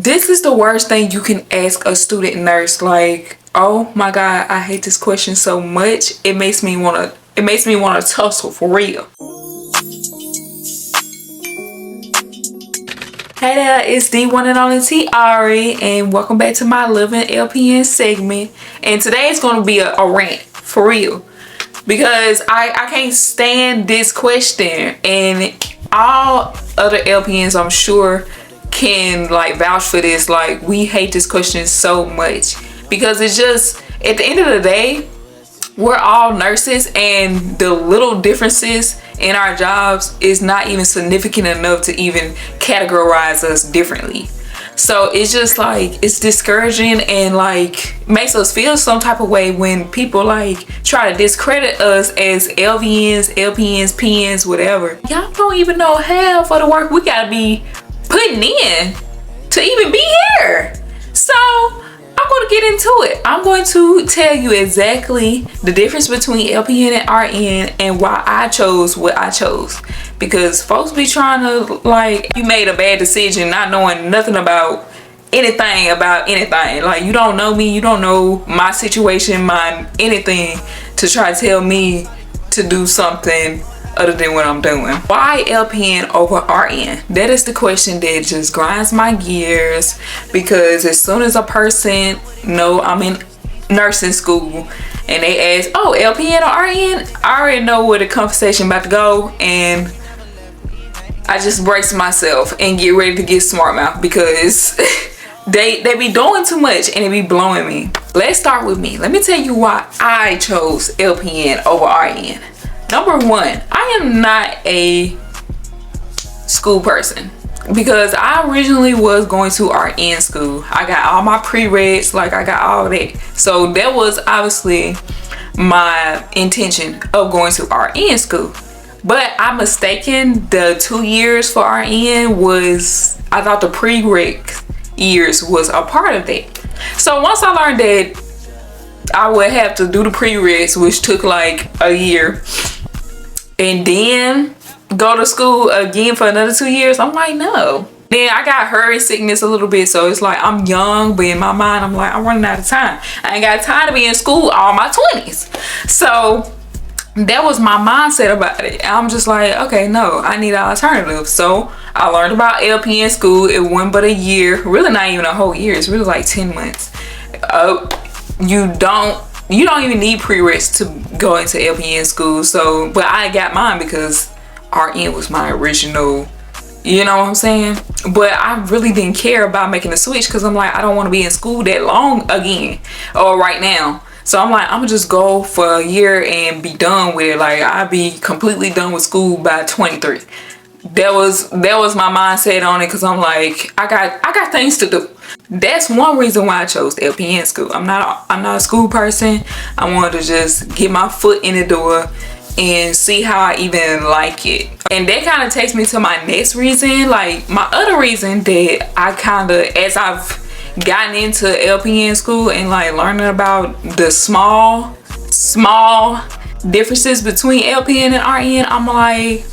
This is the worst thing you can ask a student nurse. Like, oh my god, I hate this question so much. It makes me wanna tussle for real. Hey there, it's the one and only 𝗬𝗨, and welcome back to my Living LPN segment. And today is gonna be a rant for real, because I can't stand this question, and all other LPNs I'm sure can like vouch for this. Like, we hate this question so much because it's just, at the end of the day, we're all nurses, and the little differences in our jobs is not even significant enough to even categorize us differently. So it's just like, it's discouraging and like makes us feel some type of way when people like try to discredit us as LVNs, LPNs, PNs, whatever. Y'all don't even know half of the work we gotta be putting in to even be here. So I'm going to get into it. I'm going to tell you exactly the difference between LPN and RN and why I chose what I chose. Because folks be trying to, like, you made a bad decision not knowing nothing about anything. Like, you don't know me, you don't know my situation, my anything, to try to tell me to do something other than what I'm doing. Why LPN over RN? That is the question that just grinds my gears, because as soon as a person know I'm in nursing school and they ask, oh, LPN or RN, I already know where the conversation about to go, and I just brace myself and get ready to get smart mouth, because they be doing too much and it be blowing me. Let's start with me. Let me tell you why I chose LPN over RN. Number one, I am not a school person, because I originally was going to RN school. I got all my prereqs, like I got all that. So that was obviously my intention of going to RN school. But I mistaken the 2 years for RN was, I thought the prereq years was a part of that. So once I learned that I would have to do the prereqs, which took like a year, and then go to school again for another 2 years, I'm like, no. Then I got hurry sickness a little bit, so it's like I'm young, but in my mind I'm like, I'm running out of time. I ain't got time to be in school all my 20s. So that was my mindset about it. I'm just like, okay, no, I need an alternative. So I learned about LPN school. It wasn't but a year, really not even a whole year. It's really like 10 months. You don't even need prereqs to go into LPN school. So, but I got mine because RN was my original, you know what I'm saying? But I really didn't care about making a switch, because I'm like, I don't want to be in school that long again or right now. So I'm like, I'm gonna just go for a year and be done with it. Like, I'll be completely done with school by 23. That was my mindset on it, because I'm like, I got things to do. That's one reason why I chose LPN school. I'm not a school person. I wanted to just get my foot in the door and see how I even like it. And that kind of takes me to my next reason. Like, my other reason that I kind of, as I've gotten into LPN school and like learning about the small differences between LPN and RN, I'm like,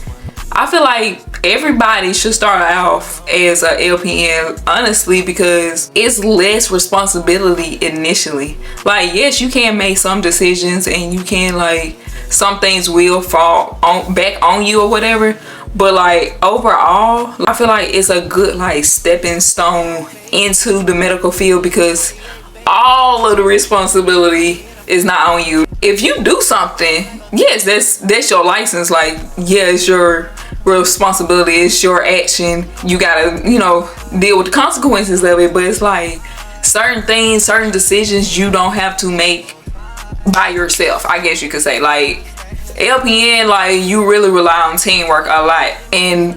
I feel like everybody should start off as a LPN, honestly, because it's less responsibility initially. Like, yes, you can make some decisions and you can, like, some things will fall back on you or whatever, but like overall, I feel like it's a good like stepping stone into the medical field, because all of the responsibility is not on you. If you do something, yes, that's your license. Like, yeah, it's your responsibility, it's your action. You gotta, you know, deal with the consequences of it. But it's like certain things, certain decisions you don't have to make by yourself, I guess you could say. Like LPN, like, you really rely on teamwork a lot, and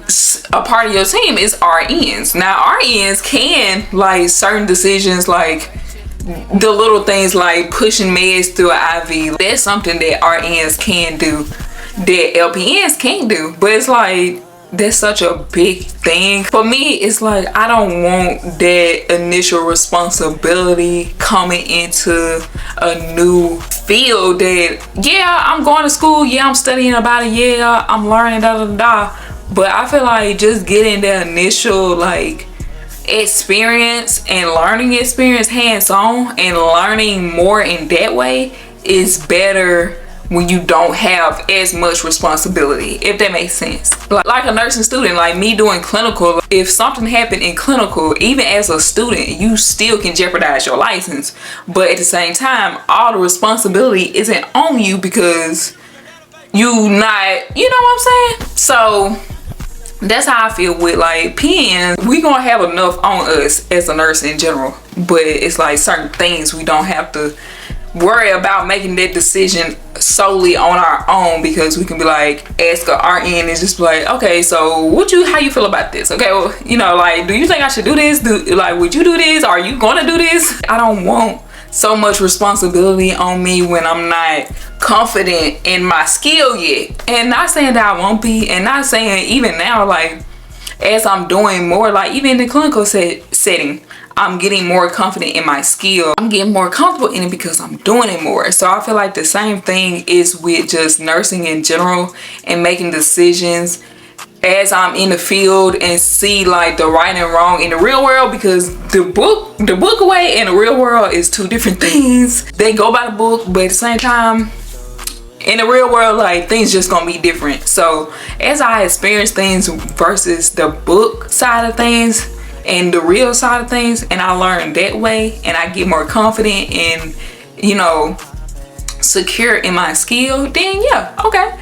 a part of your team is RNs. Now RNs can, like, certain decisions, like the little things like pushing meds through an IV, that's something that RNs can do that LPNs can't do. But it's like, that's such a big thing. For me, it's like, I don't want that initial responsibility coming into a new field that, yeah, I'm going to school, yeah, I'm studying about it, yeah, I'm learning, but I feel like just getting that initial like experience and learning experience hands-on and learning more in that way is better when you don't have as much responsibility, if that makes sense. Like a nursing student, like me doing clinical, if something happened in clinical, even as a student, you still can jeopardize your license. But at the same time, all the responsibility isn't on you because you not, you know what I'm saying? So that's how I feel with like PNs. We gonna have enough on us as a nurse in general, but it's like certain things we don't have to worry about making that decision solely on our own, because we can be like, ask a RN and just be like, okay, so how you feel about this? Okay, well, you know, like, do you think I should do this? Would you do this? Are you gonna do this? I don't want so much responsibility on me when I'm not confident in my skill yet. And not saying that I won't be, and not saying even now, like, as I'm doing more, like even in the clinical setting, I'm getting more confident in my skill. I'm getting more comfortable in it because I'm doing it more. So I feel like the same thing is with just nursing in general and making decisions as I'm in the field and see like the right and wrong in the real world, because the book way and the real world is two different things. They go by the book, but at the same time, in the real world, like, things just gonna be different. So as I experience things versus the book side of things and the real side of things, and I learn that way, and I get more confident and, you know, secure in my skill, then yeah, okay,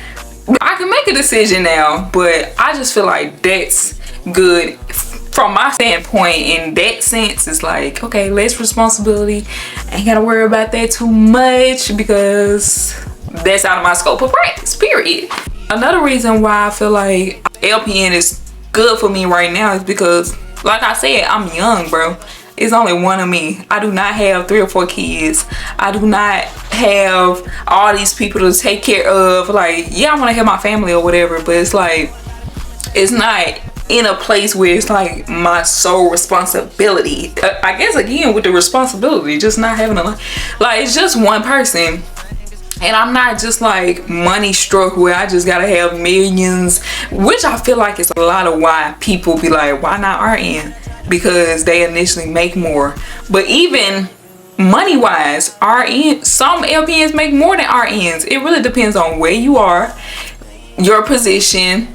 I can make a decision now. But I just feel like that's good from my standpoint. In that sense, it's like, okay, less responsibility, ain't gotta worry about that too much because that's out of my scope of practice, period. Another reason why I feel like LPN is good for me right now is because, like I said, I'm young, bro. It's only one of me. I do not have 3 or 4 kids. I do not have all these people to take care of. Like, yeah, I want to have my family or whatever, but it's like, it's not in a place where it's like my sole responsibility. I guess again with the responsibility, just not having like it's just one person. And I'm not just like money struck where I just gotta have millions, which I feel like it's a lot of why people be like, why not RN? Because they initially make more. But even money wise, some LPNs make more than RNs. It really depends on where you are, your position,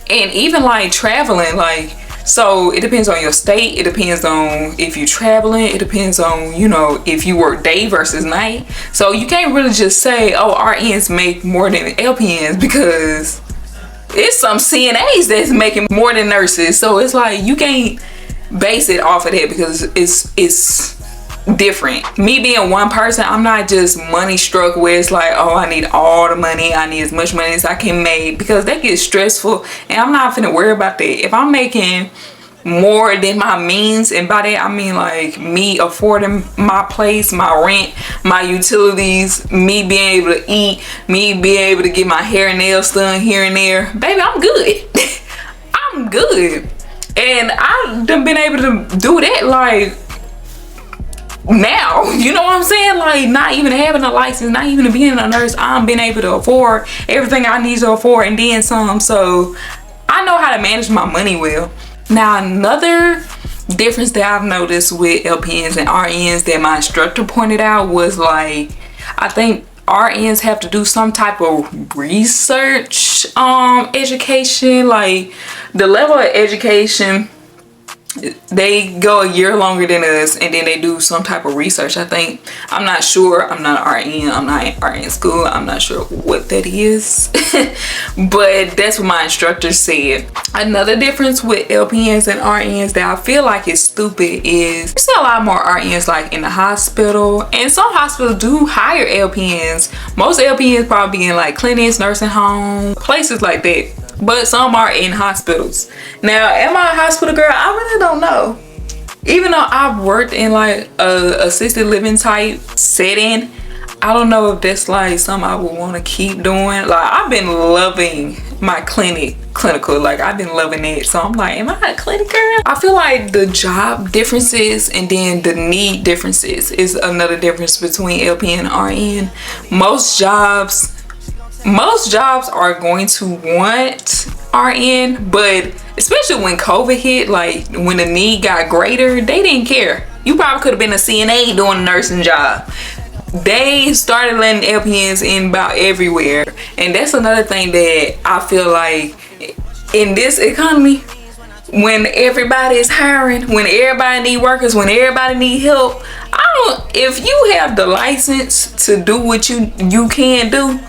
and even like traveling. Like, so it depends on your state, it depends on if you're traveling, it depends on, you know, if you work day versus night. So you can't really just say, oh, RNs make more than LPNs, because it's some CNAs that's making more than nurses. So it's like, you can't base it off of that because it's different. Me being one person, I'm not just money struck where it's like, oh, I need all the money, I need as much money as I can make, because that gets stressful and I'm not finna worry about that. If I'm making more than my means, and by that I mean like me affording my place, my rent, my utilities, me being able to eat, me being able to get my hair and nails done here and there, baby, I'm good. I'm good. And I've been able to do that like now, you know what I'm saying? Like, not even having a license, not even being a nurse, I'm being able to afford everything I need to afford and then some. So I know how to manage my money well. Now, another difference that I've noticed with LPNs and RNs that my instructor pointed out was like, I think RNs have to do some type of research education. Like, the level of education, they go a year longer than us, and then they do some type of research, I think. I'm not sure. I'm not an RN. I'm not in RN school. I'm not sure what that is. But that's what my instructor said. Another difference with LPNs and RNs that I feel like is stupid is you see a lot more RNs like in the hospital, and some hospitals do hire LPNs. Most LPNs probably in like clinics, nursing homes, places like that. But some are in hospitals. Now, am I a hospital girl? I really don't know. Even though I've worked in like a assisted living type setting, I don't know if that's like something I would want to keep doing. Like, I've been loving my clinical, like I've been loving it. So I'm like, am I a clinic girl? I feel like the job differences and then the need differences is another difference between LPN and RN. Most jobs are going to want RN, but especially when COVID hit, like when the need got greater, they didn't care. You probably could have been a CNA doing a nursing job. They started letting LPNs in about everywhere. And that's another thing that I feel like in this economy, when everybody is hiring, when everybody need workers, when everybody need help, if you have the license to do what you can do,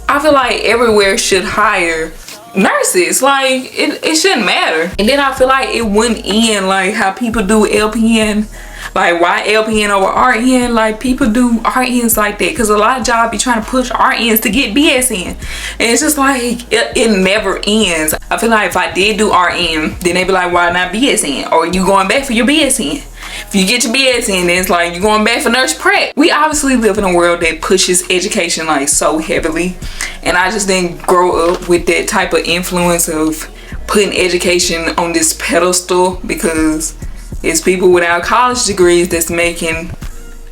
I feel like everywhere should hire nurses. Like it shouldn't matter. And then I feel like it wouldn't end like how people do LPN. Like why LPN over RN? Like people do RNs like that because a lot of jobs be trying to push RNs to get BS in, and it's just like it never ends. I feel like if I did do RN, then they be like, why not BS in? Or you going back for your BS in? If you get your BS in, then it's like you going back for nurse prep. We obviously live in a world that pushes education like so heavily, and I just didn't grow up with that type of influence of putting education on this pedestal because it's people without college degrees that's making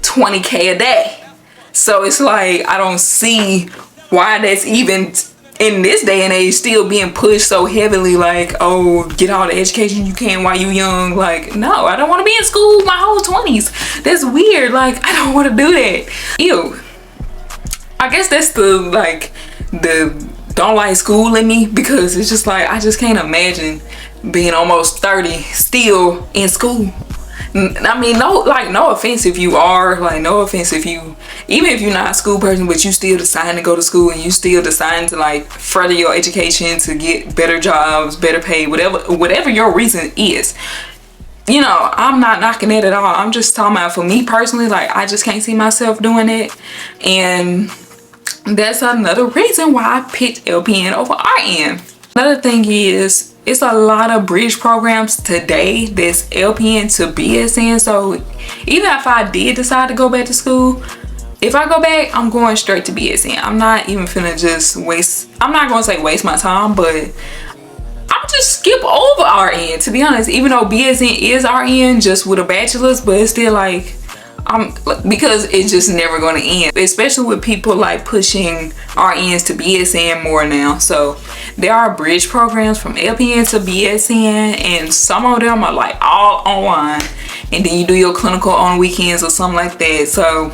$20K a day. So it's like I don't see why that's even in this day and age still being pushed so heavily. Like, oh, get all the education you can while you young. Like, no, I don't want to be in school my whole 20s. That's weird. Like, I don't want to do that. Ew. I guess that's the don't like school in me, because it's just like I just can't imagine being almost 30 still in school. I mean, no offense if you are, like, no offense if you, even if you're not a school person, but you still deciding to go to school and you still deciding to like further your education to get better jobs, better pay, whatever your reason is. You know, I'm not knocking it at all. I'm just talking about for me personally, like I just can't see myself doing it. And that's another reason why I picked LPN over RN. Another thing is, it's a lot of bridge programs today that's LPN to BSN. So even if I did decide to go back to school, if I go back, I'm going straight to BSN. I'm not even finna just waste, I'm not gonna say waste my time, but I'm just skip over RN, to be honest. Even though BSN is RN just with a bachelor's, but it's still like, because it's just never going to end, especially with people like pushing RNs to BSN more now. So there are bridge programs from LPN to BSN, and some of them are like all online, and then you do your clinical on weekends or something like that. So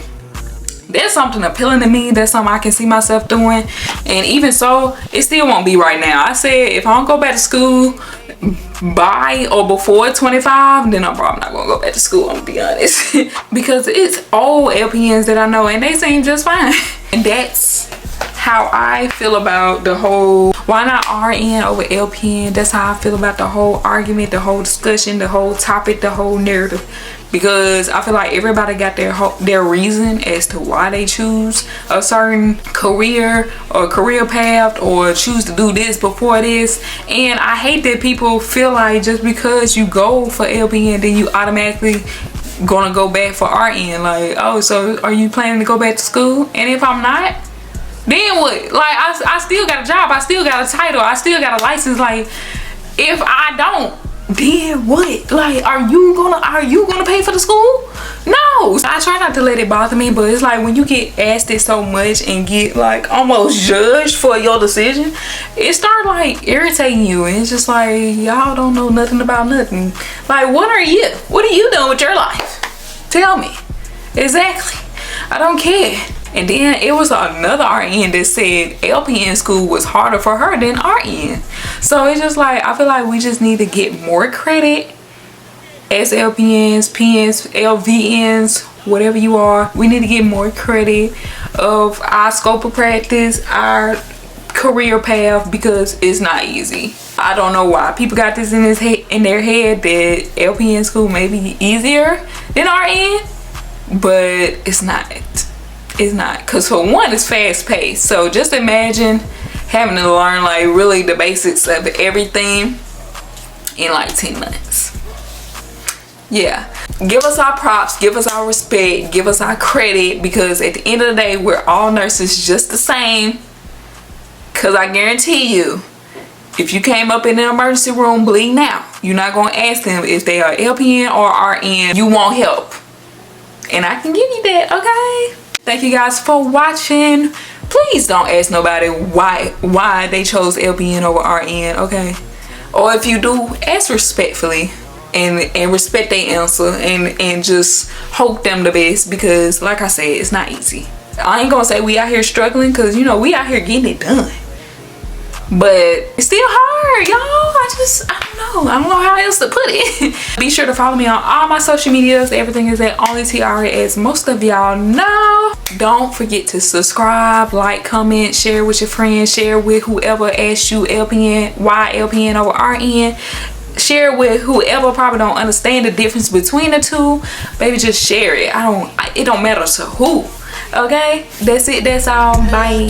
there's something appealing to me. That's something I can see myself doing. And even so, it still won't be right now. I said if I don't go back to school by or before 25, then I'm probably not gonna go back to school, I'm gonna be honest. Because it's old LPNs that I know and they seem just fine. And that's how I feel about the whole why not RN over LPN. That's how I feel about the whole argument, the whole discussion, the whole topic, the whole narrative. Because I feel like everybody got their reason as to why they choose a certain career or career path, or choose to do this before this. And I hate that people feel like just because you go for LPN, then you automatically gonna go back for RN. Like, oh, so are you planning to go back to school? And if I'm not, then what? Like, I still got a job, I still got a title, I still got a license. Like, if I don't, then what? Like, are you gonna pay for the school? No. I try not to let it bother me, but it's like when you get asked it so much and get like almost judged for your decision, it starts like irritating you, and it's just like, y'all don't know nothing about nothing. Like, what are you doing with your life? Tell me. Exactly. I don't care. And then it was another RN that said LPN school was harder for her than RN. So it's just like, I feel like we just need to get more credit as LPNs, PNs, LVNs, whatever you are. We need to get more credit of our scope of practice, our career path, because it's not easy. I don't know why people got this in their head that LPN school may be easier than RN, but it's not. It's not, because for one, it's fast paced. So just imagine having to learn like really the basics of everything in like 10 months. Yeah, give us our props, give us our respect, give us our credit, because at the end of the day, we're all nurses just the same. Because I guarantee you, if you came up in an emergency room bleeding out, you're not going to ask them if they are LPN or RN. You want help, and I can give you that. Okay, thank you guys for watching. Please don't ask nobody why they chose LPN over RN. Okay, or if you do, ask respectfully and respect their answer and just hope them the best, because like I said, it's not easy. I ain't gonna say we out here struggling, because you know we out here getting it done, but it's still hard, y'all. I don't know how else to put it. Be sure to follow me on all my social medias. Everything is at Onlytiari, as most of y'all know. Don't forget to subscribe, like, comment, share with your friends, share with whoever asked you LPN, why LPN over RN. Share with whoever probably don't understand the difference between the two. Baby, just share it. It don't matter to who. Okay, that's it. That's all. Bye.